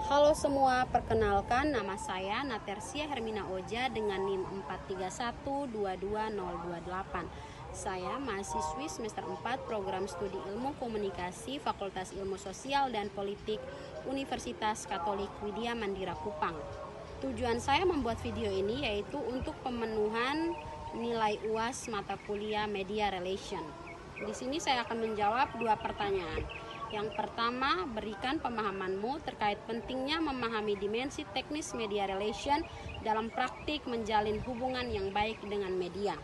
Halo semua, perkenalkan nama saya Natersia Hermina Oja dengan NIM 431222028. Saya mahasiswi semester 4 program studi Ilmu Komunikasi Fakultas Ilmu Sosial dan Politik Universitas Katolik Widya Mandira Kupang. Tujuan saya membuat video ini yaitu untuk pemenuhan nilai UAS mata kuliah Media Relation. Di sini saya akan menjawab dua pertanyaan. Yang pertama, berikan pemahamanmu terkait pentingnya memahami dimensi teknis media relation dalam praktik menjalin hubungan yang baik dengan media.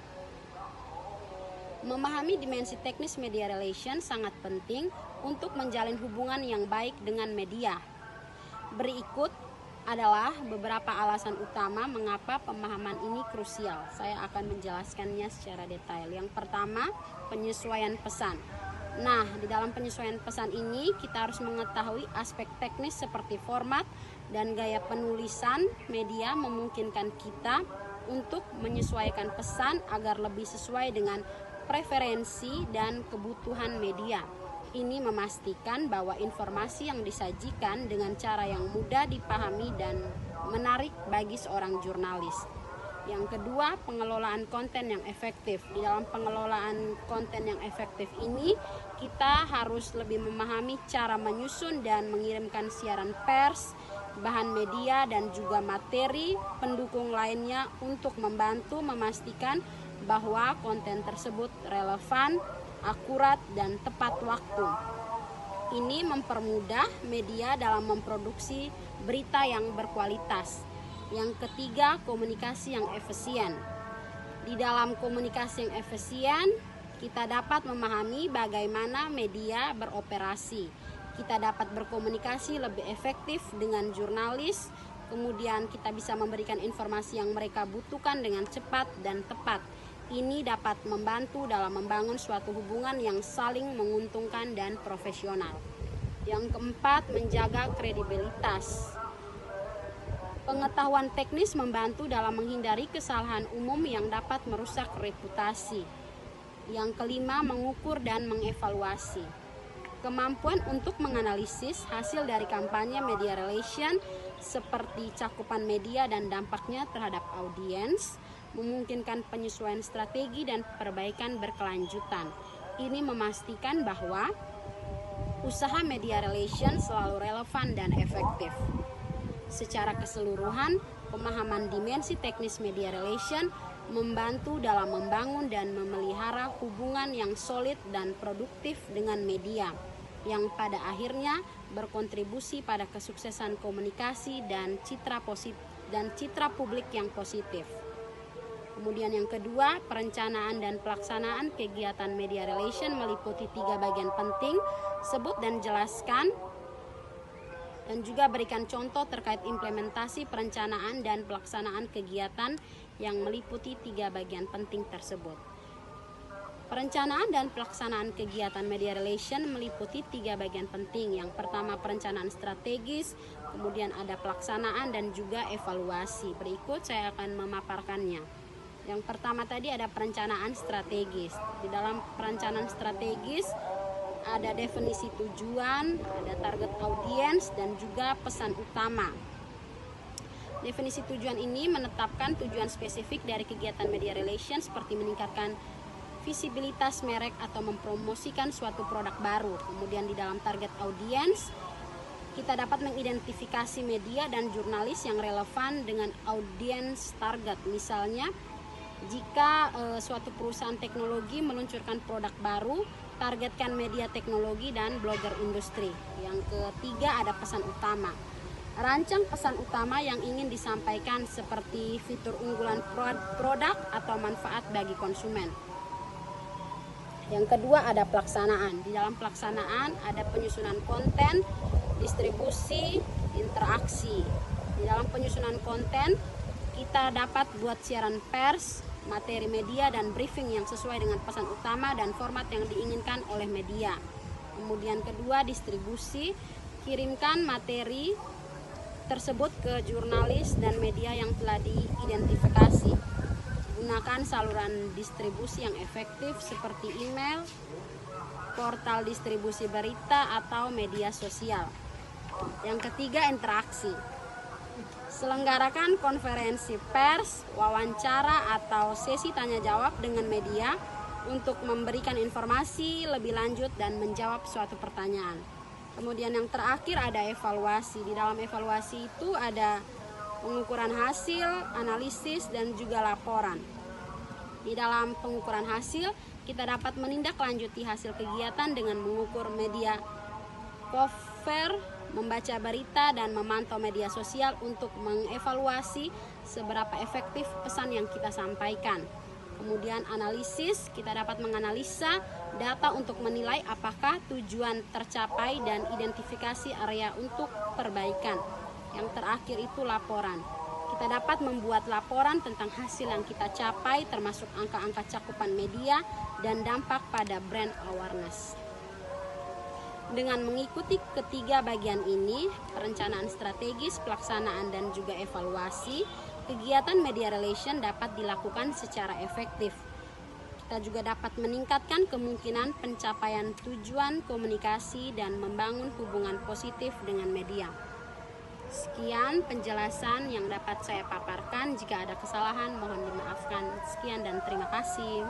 Memahami dimensi teknis media relation sangat penting untuk menjalin hubungan yang baik dengan media. Berikut adalah beberapa alasan utama mengapa pemahaman ini krusial. Saya akan menjelaskannya secara detail. Yang pertama, penyesuaian pesan. Nah, di dalam penyesuaian pesan ini kita harus mengetahui aspek teknis seperti format dan gaya penulisan media memungkinkan kita untuk menyesuaikan pesan agar lebih sesuai dengan preferensi dan kebutuhan media. Ini memastikan bahwa informasi yang disajikan dengan cara yang mudah dipahami dan menarik bagi seorang jurnalis. Yang kedua, pengelolaan konten yang efektif. Di dalam pengelolaan konten yang efektif ini, kita harus lebih memahami cara menyusun dan mengirimkan siaran pers, bahan media, dan juga materi pendukung lainnya untuk membantu memastikan bahwa konten tersebut relevan, akurat, dan tepat waktu. Ini mempermudah media dalam memproduksi berita yang berkualitas. Yang ketiga, komunikasi yang efisien. Di dalam komunikasi yang efisien, kita dapat memahami bagaimana media beroperasi. Kita dapat berkomunikasi lebih efektif dengan jurnalis, kemudian kita bisa memberikan informasi yang mereka butuhkan dengan cepat dan tepat. Ini dapat membantu dalam membangun suatu hubungan yang saling menguntungkan dan profesional. Yang keempat, menjaga kredibilitas. Pengetahuan teknis membantu dalam menghindari kesalahan umum yang dapat merusak reputasi. Yang kelima, mengukur dan mengevaluasi. Kemampuan untuk menganalisis hasil dari kampanye media relation seperti cakupan media dan dampaknya terhadap audiens, memungkinkan penyesuaian strategi dan perbaikan berkelanjutan. Ini memastikan bahwa usaha media relation selalu relevan dan efektif. Secara keseluruhan, pemahaman dimensi teknis media relation membantu dalam membangun dan memelihara hubungan yang solid dan produktif dengan media, yang pada akhirnya berkontribusi pada kesuksesan komunikasi dan citra publik yang positif. Kemudian yang kedua, perencanaan dan pelaksanaan kegiatan media relation meliputi 3 bagian penting. Sebut dan jelaskan dan juga berikan contoh terkait implementasi perencanaan dan pelaksanaan kegiatan yang meliputi 3 bagian penting tersebut. Perencanaan dan pelaksanaan kegiatan media relation meliputi 3 bagian penting. Yang pertama, perencanaan strategis, kemudian ada pelaksanaan dan juga evaluasi. Berikut saya akan memaparkannya. Yang pertama tadi ada perencanaan strategis. Di dalam perencanaan strategis ada definisi tujuan, ada target audiens, dan juga pesan utama. Definisi tujuan ini menetapkan tujuan spesifik dari kegiatan media relation seperti meningkatkan visibilitas merek atau mempromosikan suatu produk baru. Kemudian di dalam target audiens, kita dapat mengidentifikasi media dan jurnalis yang relevan dengan audiens target. Misalnya, jika suatu perusahaan teknologi meluncurkan produk baru, targetkan media teknologi dan blogger industri. Yang ketiga ada pesan utama. Rancang pesan utama yang ingin disampaikan seperti fitur unggulan produk atau manfaat bagi konsumen. Yang kedua ada pelaksanaan. Di dalam pelaksanaan ada penyusunan konten, distribusi, interaksi. Di dalam penyusunan konten kita dapat buat siaran pers, materi media, dan briefing yang sesuai dengan pesan utama dan format yang diinginkan oleh media. Kemudian kedua, distribusi. Kirimkan materi tersebut ke jurnalis dan media yang telah diidentifikasi. Gunakan saluran distribusi yang efektif seperti email, portal distribusi berita, atau media sosial. Yang ketiga, interaksi. Selenggarakan konferensi pers, wawancara, atau sesi tanya jawab dengan media untuk memberikan informasi lebih lanjut dan menjawab suatu pertanyaan. Kemudian yang terakhir ada evaluasi. Di dalam evaluasi itu ada pengukuran hasil, analisis, dan juga laporan. Di dalam pengukuran hasil, kita dapat menindaklanjuti hasil kegiatan dengan mengukur media cover, membaca berita, dan memantau media sosial untuk mengevaluasi seberapa efektif pesan yang kita sampaikan. Kemudian analisis, kita dapat menganalisa data untuk menilai apakah tujuan tercapai dan identifikasi area untuk perbaikan. Yang terakhir itu laporan. Kita dapat membuat laporan tentang hasil yang kita capai, termasuk angka-angka cakupan media dan dampak pada brand awareness. Dengan mengikuti ketiga bagian ini, perencanaan strategis, pelaksanaan, dan juga evaluasi, kegiatan media relation dapat dilakukan secara efektif. Kita juga dapat meningkatkan kemungkinan pencapaian tujuan komunikasi dan membangun hubungan positif dengan media. Sekian penjelasan yang dapat saya paparkan. Jika ada kesalahan, mohon dimaafkan. Sekian dan terima kasih.